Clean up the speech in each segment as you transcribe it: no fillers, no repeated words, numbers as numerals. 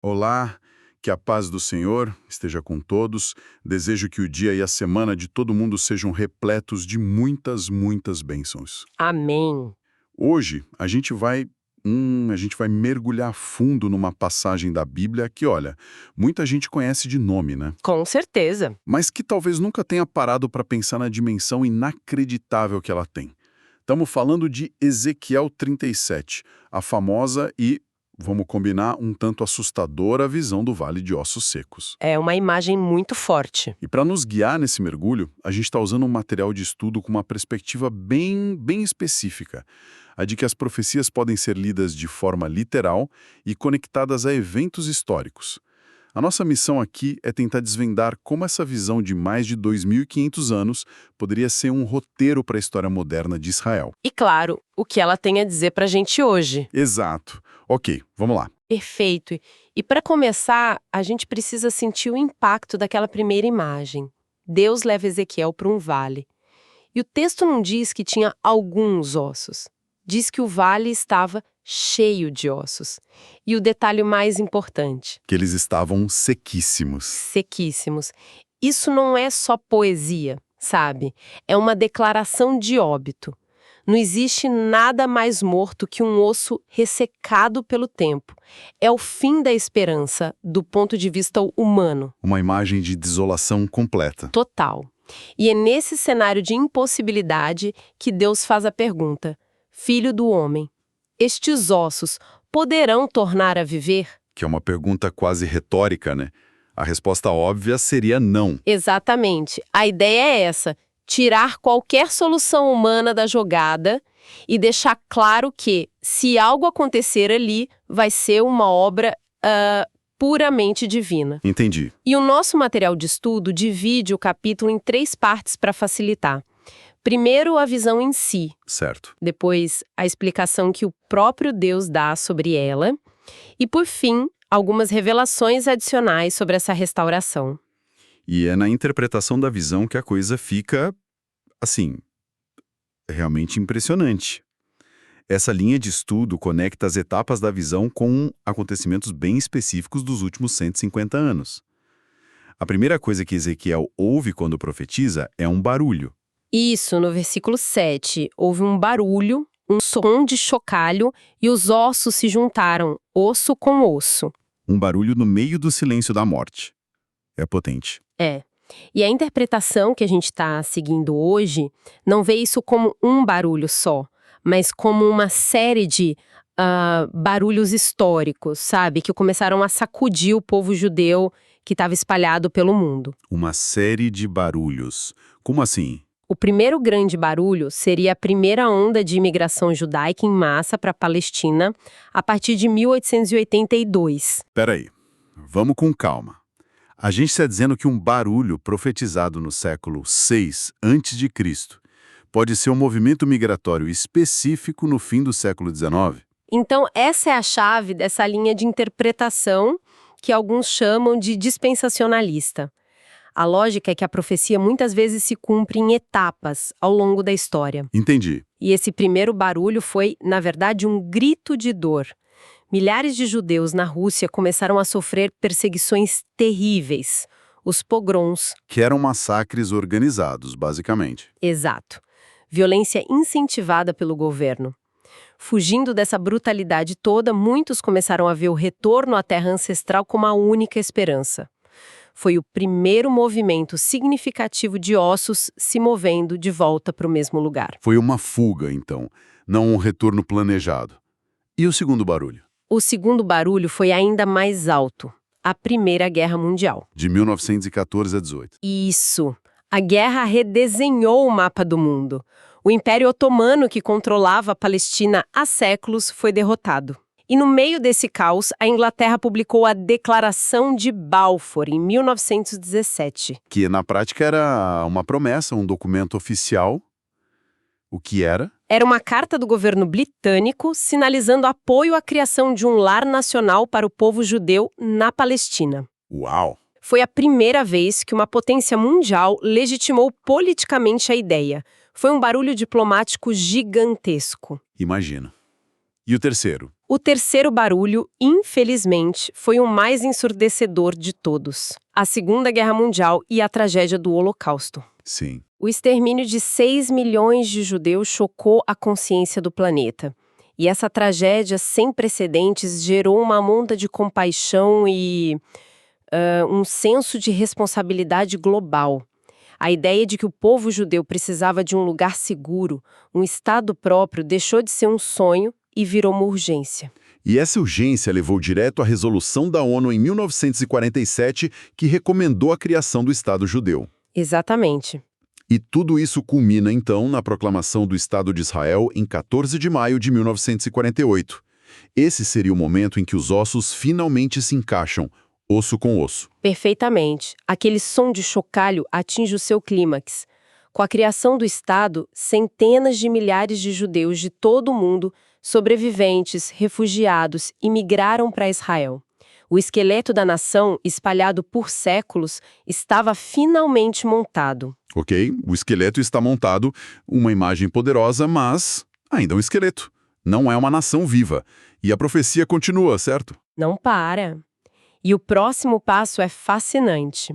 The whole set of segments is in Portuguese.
Olá, que a paz do Senhor esteja com todos. Desejo que o dia e a semana de todo mundo sejam repletos de muitas bênçãos. Amém. Hoje a gente vai mergulhar fundo numa passagem da Bíblia que, olha, muita gente conhece de nome, né? Com certeza. Mas que talvez nunca tenha parado para pensar na dimensão inacreditável que ela tem. Estamos falando de Ezequiel 37, a famosa e, vamos combinar, um tanto assustadora visão do Vale de Ossos Secos. É uma imagem muito forte. E para nos guiar nesse mergulho, a gente está usando um material de estudo com uma perspectiva bem específica, a de que as profecias podem ser lidas de forma literal e conectadas a eventos históricos. A nossa missão aqui é tentar desvendar como essa visão de mais de 2.500 anos poderia ser um roteiro para a história moderna de Israel. E claro, o que ela tem a dizer pra gente hoje. Exato. Ok, vamos lá. Perfeito. E para começar, a gente precisa sentir o impacto daquela primeira imagem. Deus leva Ezequiel para um vale. E o texto não diz que tinha alguns ossos. Diz que o vale estava cheio de ossos. E o detalhe mais importante: Que eles estavam sequíssimos. sequíssimos. Isso não é só poesia, sabe? É uma declaração de óbito. Não existe nada mais morto que um osso ressecado pelo tempo. É o fim da esperança do ponto de vista humano. Uma imagem de desolação completa. Total. E é nesse cenário de impossibilidade que Deus faz a pergunta: Filho do homem, estes ossos poderão tornar a viver? Que é uma pergunta quase retórica, né? A resposta óbvia seria não. Exatamente. A ideia é essa: tirar qualquer solução humana da jogada e deixar claro que, se algo acontecer ali, vai ser uma obra puramente divina. Entendi. E o nosso material de estudo divide o capítulo em 3 partes para facilitar. Primeiro, a visão em si. Certo. Depois, a explicação que o próprio Deus dá sobre ela. E, por fim, algumas revelações adicionais sobre essa restauração. E é na interpretação da visão que a coisa fica, assim, realmente impressionante. Essa linha de estudo conecta as etapas da visão com acontecimentos bem específicos dos últimos 150 anos. A primeira coisa que Ezequiel ouve quando profetiza é um barulho. Isso, no versículo 7, houve um barulho, um som de chocalho, e os ossos se juntaram, osso com osso. Um barulho no meio do silêncio da morte. É potente. É. E a interpretação que a gente está seguindo hoje não vê isso como um barulho só, mas como uma série de barulhos históricos, sabe? Que começaram a sacudir o povo judeu que estava espalhado pelo mundo. Uma série de barulhos. Como assim? O primeiro grande barulho seria a primeira onda de imigração judaica em massa para a Palestina a partir de 1882. Peraí, vamos com calma. A gente está dizendo que um barulho profetizado no século VI a.C. pode ser um movimento migratório específico no fim do século XIX? Então, essa é a chave dessa linha de interpretação que alguns chamam de dispensacionalista. A lógica é que a profecia muitas vezes se cumpre em etapas ao longo da história. Entendi. E esse primeiro barulho foi, na verdade, um grito de dor. Milhares de judeus na Rússia começaram a sofrer perseguições terríveis, os pogroms. Que eram massacres organizados, basicamente. Exato. Violência incentivada pelo governo. Fugindo dessa brutalidade toda, muitos começaram a ver o retorno à terra ancestral como a única esperança. Foi o primeiro movimento significativo de ossos se movendo de volta para o mesmo lugar. Foi uma fuga, então, não um retorno planejado. E o segundo barulho? O segundo barulho foi ainda mais alto. A Primeira Guerra Mundial. De 1914 a 18. Isso. A guerra redesenhou o mapa do mundo. O Império Otomano, que controlava a Palestina há séculos, foi derrotado. E no meio desse caos, a Inglaterra publicou a Declaração de Balfour, em 1917. Que na prática era uma promessa, um documento oficial. O que era? Era uma carta do governo britânico sinalizando apoio à criação de um lar nacional para o povo judeu na Palestina. Uau! Foi a primeira vez que uma potência mundial legitimou politicamente a ideia. Foi um barulho diplomático gigantesco. Imagina. E o terceiro? O terceiro barulho, infelizmente, foi o mais ensurdecedor de todos: a Segunda Guerra Mundial e a tragédia do Holocausto. Sim. O extermínio de 6 milhões de judeus chocou a consciência do planeta. E essa tragédia sem precedentes gerou uma onda de compaixão e um senso de responsabilidade global. A ideia de que o povo judeu precisava de um lugar seguro, um Estado próprio, deixou de ser um sonho e virou uma urgência. E essa urgência levou direto à resolução da ONU em 1947, que recomendou a criação do Estado judeu. Exatamente. E tudo isso culmina, então, na proclamação do Estado de Israel em 14 de maio de 1948. Esse seria o momento em que os ossos finalmente se encaixam, osso com osso. Perfeitamente. Aquele som de chocalho atinge o seu clímax. Com a criação do Estado, centenas de milhares de judeus de todo o mundo, sobreviventes, refugiados, imigraram para Israel. O esqueleto da nação, espalhado por séculos, estava finalmente montado. Ok, o esqueleto está montado, uma imagem poderosa, mas ainda um esqueleto. Não é uma nação viva. E a profecia continua, certo? Não para. E o próximo passo é fascinante.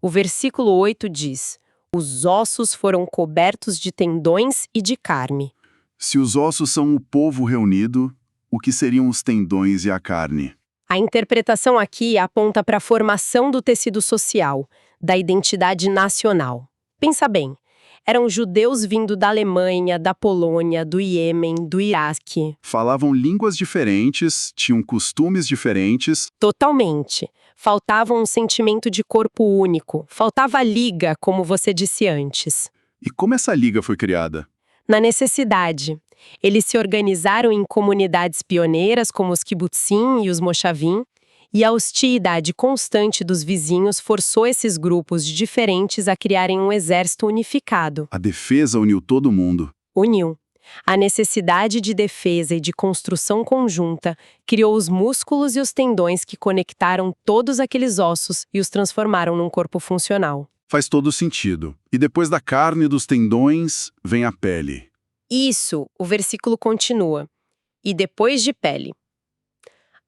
O versículo 8 diz: os ossos foram cobertos de tendões e de carne. Se os ossos são o povo reunido, o que seriam os tendões e a carne? A interpretação aqui aponta para a formação do tecido social, da identidade nacional. Pensa bem, eram judeus vindo da Alemanha, da Polônia, do Iêmen, do Iraque. Falavam línguas diferentes, tinham costumes diferentes. Totalmente. Faltava um sentimento de corpo único, faltava liga, como você disse antes. E como essa liga foi criada? Na necessidade. Eles se organizaram em comunidades pioneiras como os kibbutzim e os moshavim, e a hostilidade constante dos vizinhos forçou esses grupos diferentes a criarem um exército unificado. A defesa uniu todo mundo. Uniu. A necessidade de defesa e de construção conjunta criou os músculos e os tendões que conectaram todos aqueles ossos e os transformaram num corpo funcional. Faz todo sentido. E depois da carne e dos tendões, vem a pele. Isso, o versículo continua. E depois de pele.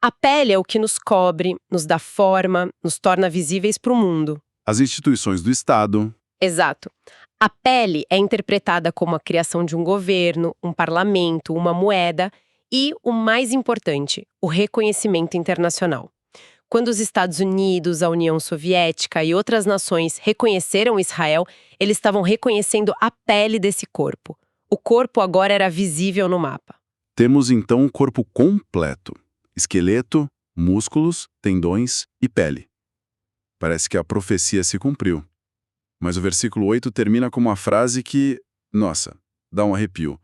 A pele é o que nos cobre, nos dá forma, nos torna visíveis para o mundo. As instituições do Estado. Exato. A pele é interpretada como a criação de um governo, um parlamento, uma moeda e, o mais importante, o reconhecimento internacional. Quando os Estados Unidos, a União Soviética e outras nações reconheceram Israel, eles estavam reconhecendo a pele desse corpo. O corpo agora era visível no mapa. Temos então um corpo completo. Esqueleto, músculos, tendões e pele. Parece que a profecia se cumpriu. Mas o versículo 8 termina com uma frase que, nossa, dá um arrepio.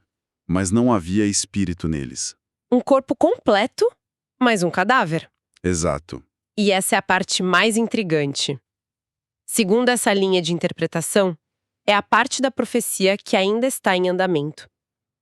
Mas não havia espírito neles. Um corpo completo, mas um cadáver. Exato. E essa é a parte mais intrigante. Segundo essa linha de interpretação, é a parte da profecia que ainda está em andamento.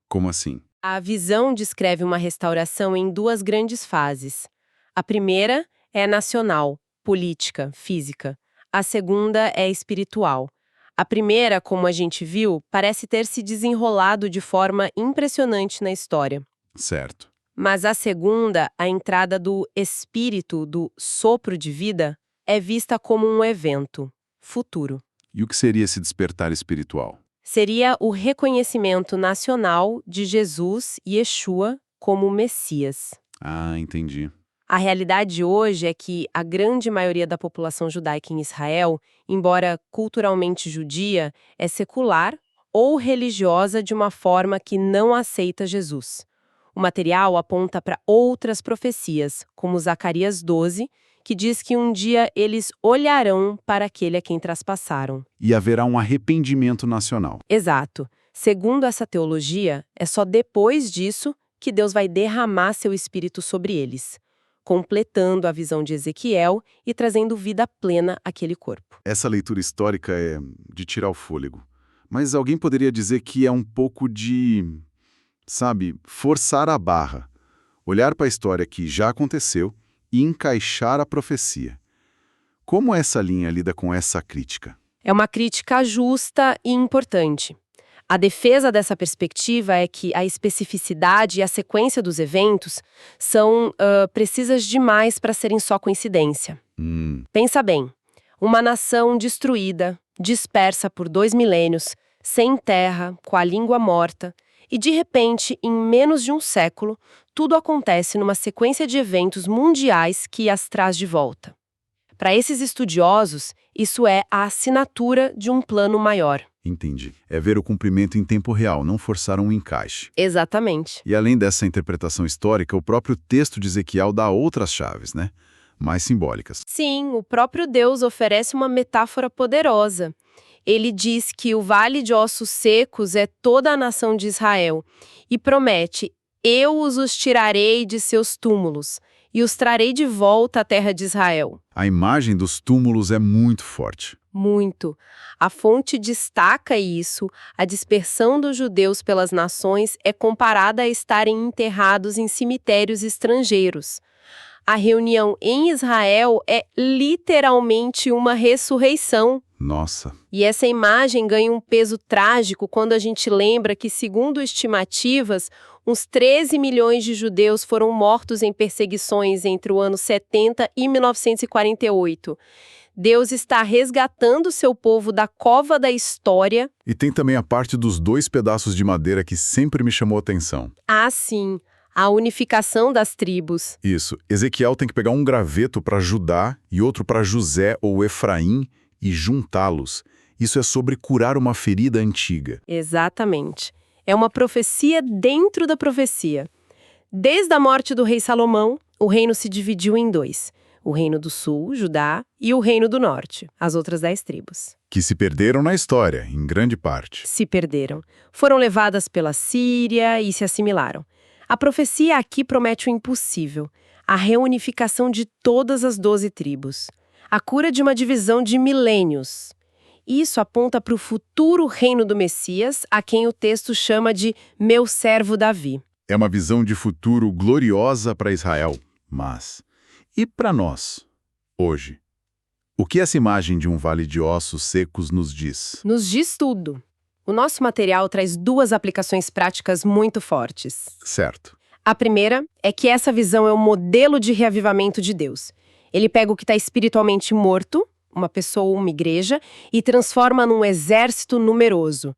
Como assim? A visão descreve uma restauração em duas grandes fases. A primeira é nacional, política, física. A segunda é espiritual. A primeira, como a gente viu, parece ter se desenrolado de forma impressionante na história. Certo. Mas a segunda, a entrada do espírito, do sopro de vida, é vista como um evento futuro. E o que seria esse despertar espiritual? Seria o reconhecimento nacional de Jesus e Yeshua como Messias. Ah, entendi. A realidade hoje é que a grande maioria da população judaica em Israel, embora culturalmente judia, é secular ou religiosa de uma forma que não aceita Jesus. O material aponta para outras profecias, como Zacarias 12, que diz que um dia eles olharão para aquele a quem traspassaram. E haverá um arrependimento nacional. Exato. Segundo essa teologia, é só depois disso que Deus vai derramar seu espírito sobre eles, completando a visão de Ezequiel e trazendo vida plena àquele corpo. Essa leitura histórica é de tirar o fôlego. Mas alguém poderia dizer que é um pouco de, forçar a barra. Olhar para a história que já aconteceu e encaixar a profecia. Como essa linha lida com essa crítica? É uma crítica justa e importante. A defesa dessa perspectiva é que a especificidade e a sequência dos eventos são precisas demais para serem só coincidência. Pensa bem, uma nação destruída, dispersa por 2 milênios, sem terra, com a língua morta, e de repente, em menos de um século, tudo acontece numa sequência de eventos mundiais que as traz de volta. Para esses estudiosos, isso é a assinatura de um plano maior. Entendi. É ver o cumprimento em tempo real, não forçar um encaixe. Exatamente. E além dessa interpretação histórica, o próprio texto de Ezequiel dá outras chaves, né? Mais simbólicas. Sim, o próprio Deus oferece uma metáfora poderosa. Ele diz que o vale de ossos secos é toda a nação de Israel e promete: eu os tirarei de seus túmulos e os trarei de volta à terra de Israel. A imagem dos túmulos é muito forte. Muito. A fonte destaca isso. A dispersão dos judeus pelas nações é comparada a estarem enterrados em cemitérios estrangeiros. A reunião em Israel é literalmente uma ressurreição. Nossa. E essa imagem ganha um peso trágico quando a gente lembra que, segundo estimativas, uns 13 milhões de judeus foram mortos em perseguições entre o ano 70 e 1948. Deus está resgatando seu povo da cova da história. E tem também a parte dos 2 pedaços de madeira que sempre me chamou a atenção. Ah, sim, a unificação das tribos. Isso. Ezequiel tem que pegar um graveto para Judá e outro para José ou Efraim e juntá-los. Isso é sobre curar uma ferida antiga. Exatamente. É uma profecia dentro da profecia. Desde a morte do rei Salomão, o reino se dividiu em 2. O reino do sul, Judá, e o reino do norte, as outras 10 tribos. Que se perderam na história, em grande parte. Se perderam. Foram levadas pela Síria e se assimilaram. A profecia aqui promete o impossível, a reunificação de todas as 12 tribos. A cura de uma divisão de milênios. Isso aponta para o futuro reino do Messias, a quem o texto chama de meu servo Davi. É uma visão de futuro gloriosa para Israel. Mas, e para nós, hoje? O que essa imagem de um vale de ossos secos nos diz? Nos diz tudo. O nosso material traz 2 aplicações práticas muito fortes. Certo. A primeira é que essa visão é um modelo de reavivamento de Deus. Ele pega o que está espiritualmente morto, uma pessoa ou uma igreja, e transforma num exército numeroso.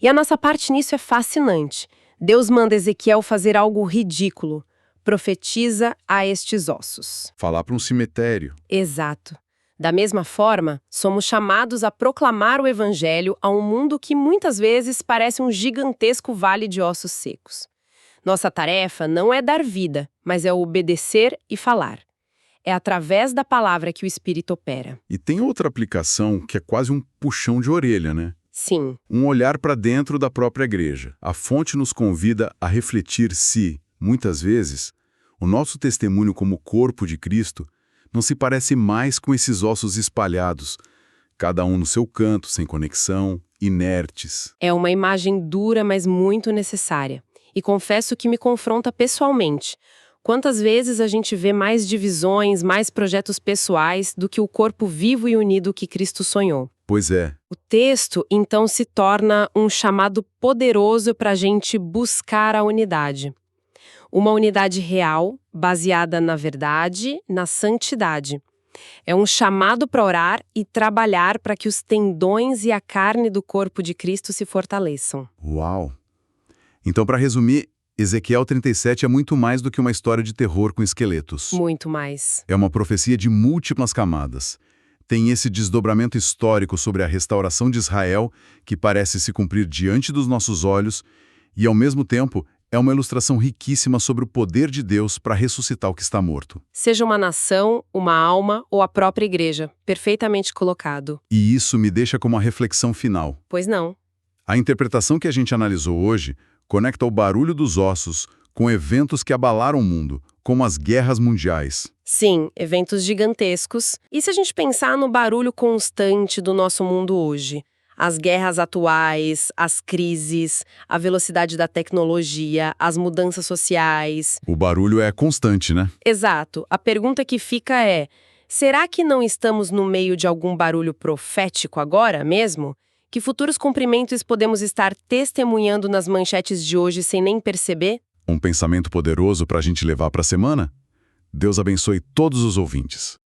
E a nossa parte nisso é fascinante. Deus manda Ezequiel fazer algo ridículo. Profetiza a estes ossos. Falar para um cemitério. Exato. Da mesma forma, somos chamados a proclamar o evangelho a um mundo que muitas vezes parece um gigantesco vale de ossos secos. Nossa tarefa não é dar vida, mas é obedecer e falar. É através da palavra que o Espírito opera. E tem outra aplicação que é quase um puxão de orelha, né? Sim. Um olhar para dentro da própria igreja. A fonte nos convida a refletir se, muitas vezes, o nosso testemunho como corpo de Cristo não se parece mais com esses ossos espalhados, cada um no seu canto, sem conexão, inertes. É uma imagem dura, mas muito necessária. E confesso que me confronta pessoalmente. Quantas vezes a gente vê mais divisões, mais projetos pessoais do que o corpo vivo e unido que Cristo sonhou? Pois é. O texto, então, se torna um chamado poderoso para a gente buscar a unidade. Uma unidade real, baseada na verdade, na santidade. É um chamado para orar e trabalhar para que os tendões e a carne do corpo de Cristo se fortaleçam. Uau! Então, para resumir, Ezequiel 37 é muito mais do que uma história de terror com esqueletos. Muito mais. É uma profecia de múltiplas camadas. Tem esse desdobramento histórico sobre a restauração de Israel, que parece se cumprir diante dos nossos olhos, e, ao mesmo tempo, é uma ilustração riquíssima sobre o poder de Deus para ressuscitar o que está morto. Seja uma nação, uma alma ou a própria igreja, perfeitamente colocado. E isso me deixa com uma reflexão final. Pois não. A interpretação que a gente analisou hoje conecta o barulho dos ossos com eventos que abalaram o mundo, como as guerras mundiais. Sim, eventos gigantescos. E se a gente pensar no barulho constante do nosso mundo hoje? As guerras atuais, as crises, a velocidade da tecnologia, as mudanças sociais. O barulho é constante, né? Exato. A pergunta que fica é: será que não estamos no meio de algum barulho profético agora mesmo? Que futuros cumprimentos podemos estar testemunhando nas manchetes de hoje sem nem perceber? Um pensamento poderoso para a gente levar para a semana? Deus abençoe todos os ouvintes.